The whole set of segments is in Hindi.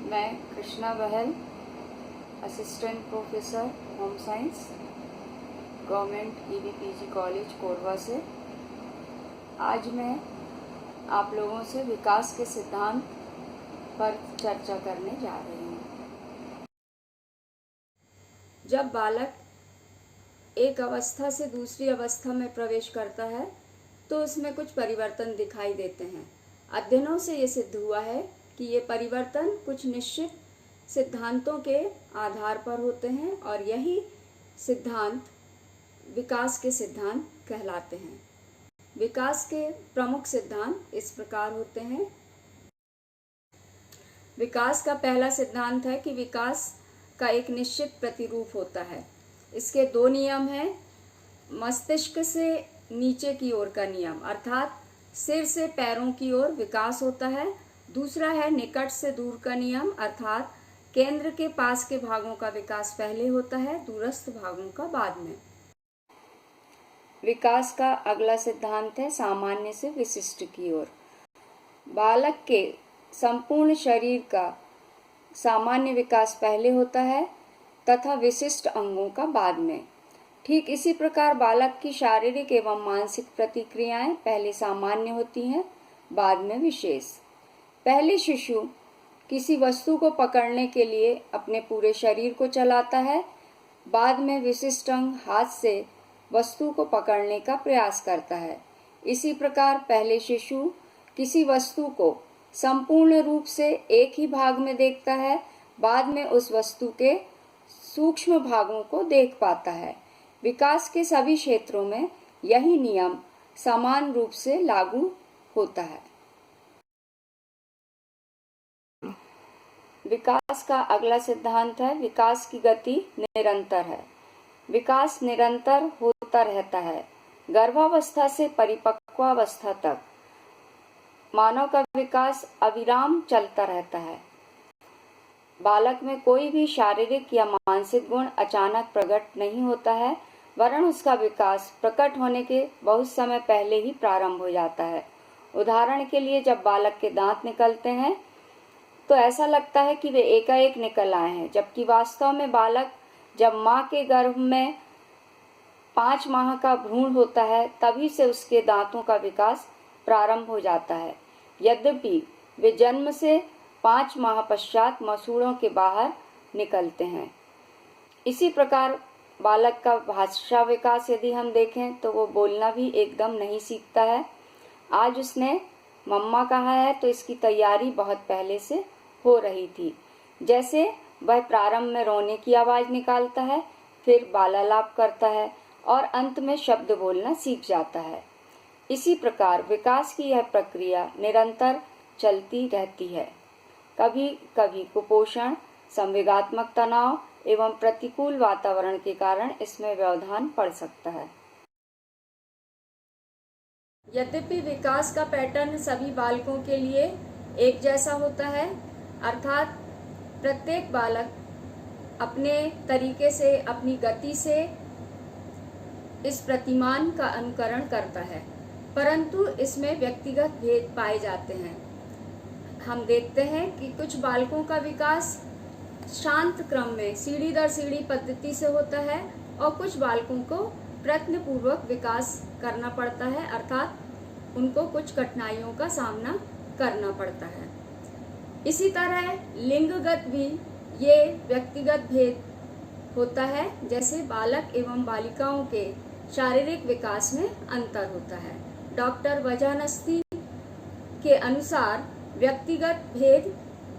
मैं Krishna Bahal, assistant professor home science, government EBPG college Korba से आज मैं आप लोगों से विकास के सिद्धांत पर चर्चा करने जा रही हूँ। जब बालक एक अवस्था से दूसरी अवस्था में प्रवेश करता है तो उसमें कुछ परिवर्तन दिखाई देते हैं। अध्ययनों से ये सिद्ध हुआ है कि ये परिवर्तन कुछ निश्चित सिद्धांतों के आधार पर होते हैं और यही सिद्धांत विकास के सिद्धांत कहलाते हैं। विकास के प्रमुख सिद्धांत इस प्रकार होते हैं। विकास का पहला सिद्धांत है कि विकास का एक निश्चित प्रतिरूप होता है। इसके दो नियम हैं। मस्तिष्क से नीचे की ओर का नियम, अर्थात सिर से पैरों की ओर विकास होता है। दूसरा है निकट से दूर का नियम, अर्थात केंद्र के पास के भागों का विकास पहले होता है, दूरस्थ भागों का बाद में। विकास का अगला सिद्धांत है सामान्य से विशिष्ट की ओर। बालक के संपूर्ण शरीर का सामान्य विकास पहले होता है तथा विशिष्ट अंगों का बाद में। ठीक इसी प्रकार बालक की शारीरिक एवं मानसिक प्रतिक्रियाएं पहले सामान्य होती हैं, बाद में विशेष। पहले शिशु किसी वस्तु को पकड़ने के लिए अपने पूरे शरीर को चलाता है, बाद में विशिष्ट अंग हाथ से वस्तु को पकड़ने का प्रयास करता है। इसी प्रकार पहले शिशु किसी वस्तु को संपूर्ण रूप से एक ही भाग में देखता है, बाद में उस वस्तु के सूक्ष्म भागों को देख पाता है। विकास के सभी क्षेत्रों में यही नियम समान रूप से लागू होता है। विकास का अगला सिद्धांत है विकास की गति निरंतर है। विकास निरंतर होता रहता है। गर्भावस्था से परिपक्वावस्था तक मानव का विकास अविराम चलता रहता है। बालक में कोई भी शारीरिक या मानसिक गुण अचानक प्रकट नहीं होता है, वरन उसका विकास प्रकट होने के बहुत समय पहले ही प्रारंभ हो जाता है। उदाहरण के लिए जब बालक के दांत निकलते हैं तो ऐसा लगता है कि वे एकाएक निकल आए हैं, जबकि वास्तव में बालक जब माँ के गर्भ में 5 माह का भ्रूण होता है तभी से उसके दांतों का विकास प्रारंभ हो जाता है। यद्यपि वे जन्म से 5 माह पश्चात मसूड़ों के बाहर निकलते हैं। इसी प्रकार बालक का भाषा विकास यदि हम देखें तो वो बोलना भी एकदम नहीं सीखता है। आज उसने मम्मा कहा है तो इसकी तैयारी बहुत पहले से हो रही थी। जैसे वह प्रारंभ में रोने की आवाज़ निकालता है, फिर बालालाप करता है और अंत में शब्द बोलना सीख जाता है। इसी प्रकार विकास की यह प्रक्रिया निरंतर चलती रहती है। कभी कभी कुपोषण, संवेगात्मक तनाव एवं प्रतिकूल वातावरण के कारण इसमें व्यवधान पड़ सकता है। यद्यपि विकास का पैटर्न सभी बालकों के लिए एक जैसा होता है, अर्थात प्रत्येक बालक अपने तरीके से, अपनी गति से इस प्रतिमान का अनुकरण करता है, परंतु इसमें व्यक्तिगत भेद पाए जाते हैं। हम देखते हैं कि कुछ बालकों का विकास शांत क्रम में सीढ़ी दर सीढ़ी पद्धति से होता है और कुछ बालकों को प्रयत्नपूर्वक विकास करना पड़ता है, अर्थात उनको कुछ कठिनाइयों का सामना करना पड़ता है। इसी तरह लिंगगत भी ये व्यक्तिगत भेद होता है, जैसे बालक एवं बालिकाओं के शारीरिक विकास में अंतर होता है। डॉक्टर वजानस्की के अनुसार व्यक्तिगत भेद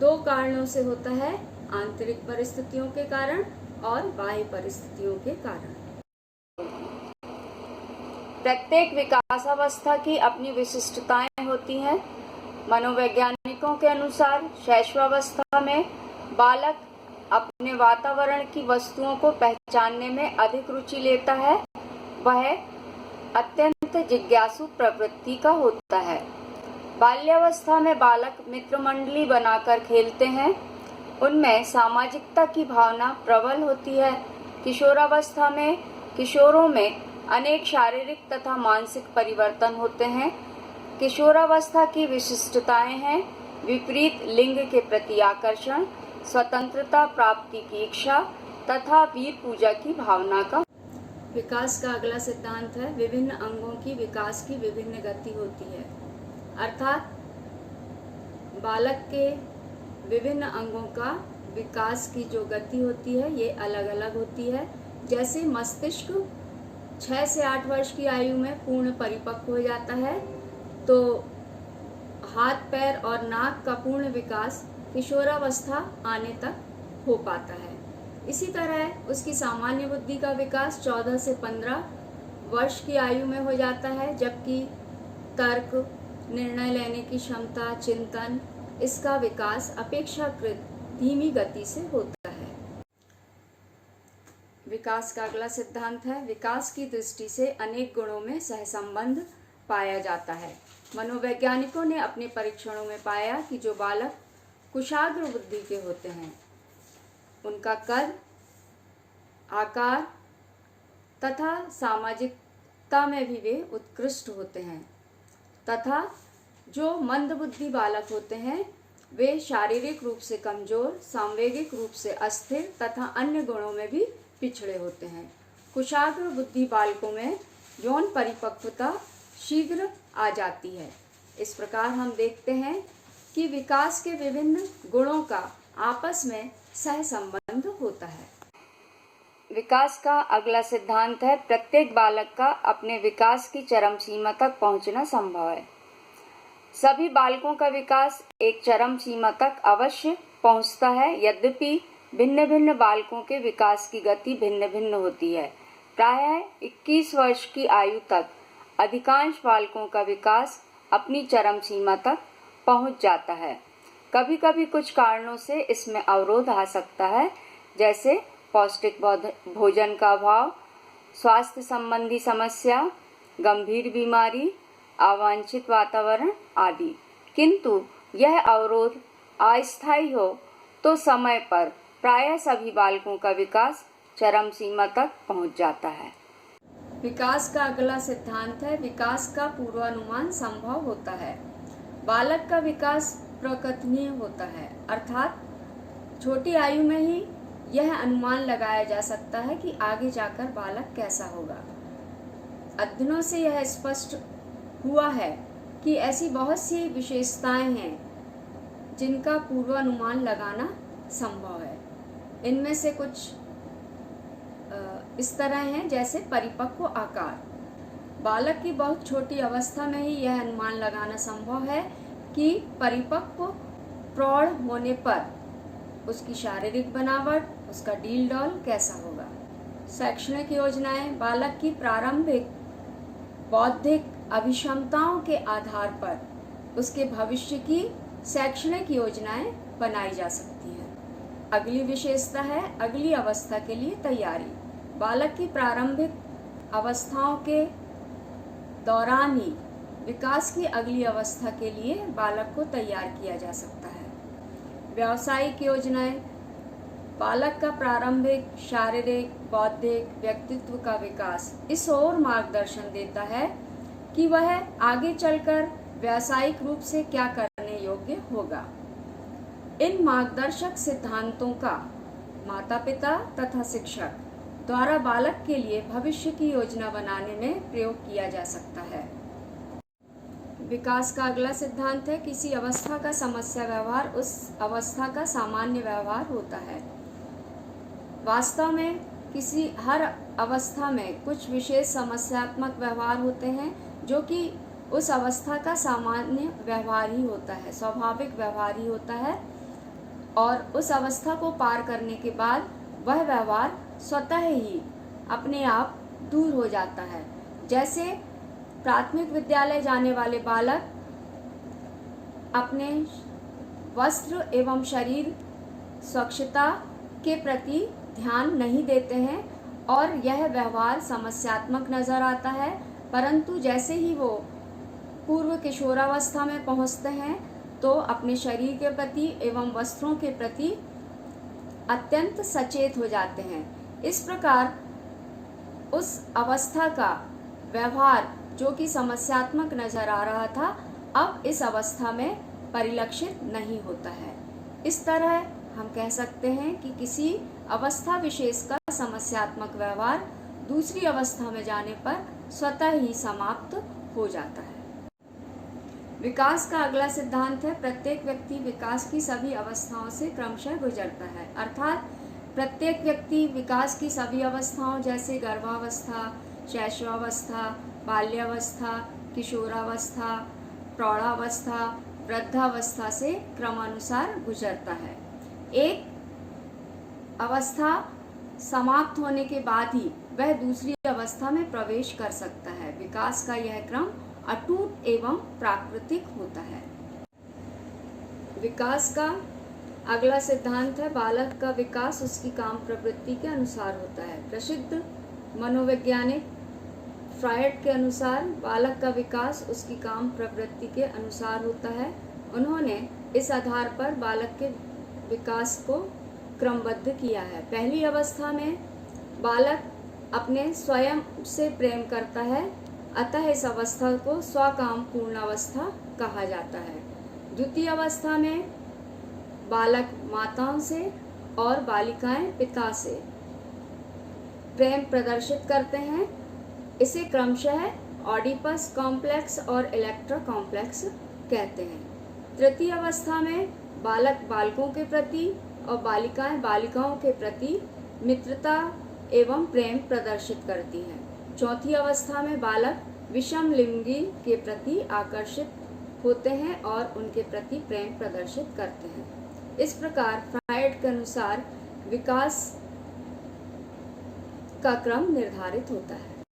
2 कारणों से होता है, आंतरिक परिस्थितियों के कारण और बाह्य परिस्थितियों के कारण। प्रत्येक विकासावस्था की अपनी विशिष्टताएं होती हैं। मनोवैज्ञानिकों के अनुसार शैशवावस्था में बालक अपने वातावरण की वस्तुओं को पहचानने में अधिक रुचि लेता है। वह अत्यंत जिज्ञासु प्रवृत्ति का होता है। बाल्यावस्था में बालक मित्र मंडली बनाकर खेलते हैं। उनमें सामाजिकता की भावना प्रबल होती है। किशोरावस्था में किशोरों में अनेक शारीरिक तथा मानसिक परिवर्तन होते हैं। किशोरावस्था की विशिष्टताएं हैं विपरीत लिंग के प्रति आकर्षण, स्वतंत्रता प्राप्ति की इच्छा तथा वीर पूजा की भावना का। विकास का अगला सिद्धांत है विभिन्न अंगों की विकास की विभिन्न गति होती है। अर्थात बालक के विभिन्न अंगों का विकास की जो गति होती है ये अलग अलग होती है। जैसे मस्तिष्क 6 से 8 वर्ष की आयु में पूर्ण परिपक्व हो जाता है, तो हाथ पैर और नाक का पूर्ण विकास किशोरावस्था आने तक हो पाता है। इसी तरह उसकी सामान्य बुद्धि का विकास 14 से 15 वर्ष की आयु में हो जाता है, जबकि तर्क, निर्णय लेने की क्षमता, चिंतन, इसका विकास अपेक्षाकृत धीमी गति से होता है। विकास का अगला सिद्धांत है विकास की दृष्टि से अनेक गुणों में सहसंबंध पाया जाता है। मनोवैज्ञानिकों ने अपने परीक्षणों में पाया कि जो बालक कुशाग्र बुद्धि के होते हैं उनका कद, आकार तथा सामाजिकता में भी वे उत्कृष्ट होते हैं, तथा जो मंदबुद्धि बालक होते हैं वे शारीरिक रूप से कमजोर, सांवेगिक रूप से अस्थिर तथा अन्य गुणों में भी पिछड़े होते हैं। कुशाग्र बुद्धि बालकों में यौन परिपक्वता शीघ्र आ जाती है। इस प्रकार हम देखते हैं कि विकास के विभिन्न गुणों का आपस में सहसंबंध होता है। विकास का अगला सिद्धांत है प्रत्येक बालक का अपने विकास की चरम सीमा तक पहुंचना संभव है। सभी बालकों का विकास एक चरम सीमा तक अवश्य पहुंचता है, यद्यपि भिन्न भिन्न बालकों के विकास की गति भिन्न भिन्न होती है। प्रायः 21 वर्ष की आयु तक अधिकांश बालकों का विकास अपनी चरम सीमा तक पहुंच जाता है। कभी कभी कुछ कारणों से इसमें अवरोध आ सकता है, जैसे पौष्टिक भोजन का अभाव, स्वास्थ्य संबंधी समस्या, गंभीर बीमारी, अवांछित वातावरण आदि। किंतु यह अवरोध अस्थायी हो तो समय पर प्रायः सभी बालकों का विकास चरम सीमा तक पहुंच जाता है। विकास का अगला सिद्धांत है विकास का पूर्वानुमान संभव होता है। बालक का विकास प्रकथनीय होता है, अर्थात छोटी आयु में ही यह अनुमान लगाया जा सकता है कि आगे जाकर बालक कैसा होगा। अध्ययनों से यह स्पष्ट हुआ है कि ऐसी बहुत सी विशेषताएं हैं जिनका पूर्वानुमान लगाना संभव है। इनमें से कुछ इस तरह हैं, जैसे परिपक्व आकार। बालक की बहुत छोटी अवस्था में ही यह अनुमान लगाना संभव है कि परिपक्व प्रौढ़ होने पर उसकी शारीरिक बनावट, उसका डील डॉल कैसा होगा। शैक्षणिक योजनाएं बालक की प्रारंभिक बौद्धिक अभिक्षमताओं के आधार पर उसके भविष्य की शैक्षणिक योजनाएं बनाई जा सकती हैं। अगली विशेषता है अगली अवस्था के लिए तैयारी। बालक की प्रारंभिक अवस्थाओं के दौरान ही विकास की अगली अवस्था के लिए बालक को तैयार किया जा सकता है। व्यावसायिक योजनाएं बालक का प्रारंभिक शारीरिक, बौद्धिक, व्यक्तित्व का विकास इस ओर मार्गदर्शन देता है कि वह आगे चलकर व्यावसायिक रूप से क्या करने योग्य होगा। इन मार्गदर्शक सिद्धांतों का माता-पिता तथा शिक्षक द्वारा बालक के लिए भविष्य की योजना बनाने में प्रयोग किया जा सकता है। विकास का अगला सिद्धांत है किसी अवस्था का समस्या व्यवहार उस अवस्था का सामान्य व्यवहार होता है। वास्तव में हर अवस्था में कुछ विशेष समस्यात्मक व्यवहार होते हैं जो कि उस अवस्था का सामान्य व्यवहार ही होता है, स्वाभाविक व्यवहार ही होता है, और उस अवस्था को पार करने के बाद वह व्यवहार स्वतः ही अपने आप दूर हो जाता है। जैसे प्राथमिक विद्यालय जाने वाले बालक अपने वस्त्र एवं शरीर स्वच्छता के प्रति ध्यान नहीं देते हैं और यह व्यवहार समस्यात्मक नजर आता है, परंतु जैसे ही वो पूर्व किशोरावस्था में पहुंचते हैं तो अपने शरीर के प्रति एवं वस्त्रों के प्रति अत्यंत सचेत हो जाते हैं। इस प्रकार उस अवस्था का व्यवहार जो कि समस्यात्मक नजर आ रहा था, अब इस अवस्था में परिलक्षित नहीं होता है। इस तरह हम कह सकते हैं कि किसी अवस्था विशेष का समस्यात्मक व्यवहार दूसरी अवस्था में जाने पर स्वतः ही समाप्त हो जाता है। विकास का अगला सिद्धांत है प्रत्येक व्यक्ति विकास की सभी अवस्थाओं से क्रमशः गुजरता है। अर्थात प्रत्येक व्यक्ति विकास की सभी अवस्थाओं जैसे गर्भावस्था, शैशवावस्था, बाल्यावस्था, किशोरावस्था, प्रौढ़ावस्था, वृद्धावस्था से क्रमानुसार गुजरता है। एक अवस्था समाप्त होने के बाद ही वह दूसरी अवस्था में प्रवेश कर सकता है। विकास का यह क्रम अटूट एवं प्राकृतिक होता है। विकास का अगला सिद्धांत है बालक का विकास उसकी काम प्रवृत्ति के अनुसार होता है। प्रसिद्ध मनोवैज्ञानिक फ्रायड के अनुसार बालक का विकास उसकी काम प्रवृत्ति के अनुसार होता है। उन्होंने इस आधार पर बालक के विकास को क्रमबद्ध किया है। पहली अवस्था में बालक अपने स्वयं से प्रेम करता है, अतः इस अवस्था को स्वकाम पूर्णावस्था कहा जाता है। द्वितीय अवस्था में बालक माताओं से और बालिकाएं पिता से प्रेम प्रदर्शित करते हैं। इसे क्रमशः ऑडिपस कॉम्प्लेक्स और इलेक्ट्रा कॉम्प्लेक्स कहते हैं। तृतीय अवस्था में बालक बालकों के प्रति और बालिकाएं बालिकाओं के प्रति मित्रता एवं प्रेम प्रदर्शित करती हैं। चौथी अवस्था में बालक विषम लिंगी के प्रति आकर्षित होते हैं और उनके प्रति प्रेम प्रदर्शित करते हैं। इस प्रकार फ्रायड के अनुसार विकास का क्रम निर्धारित होता है।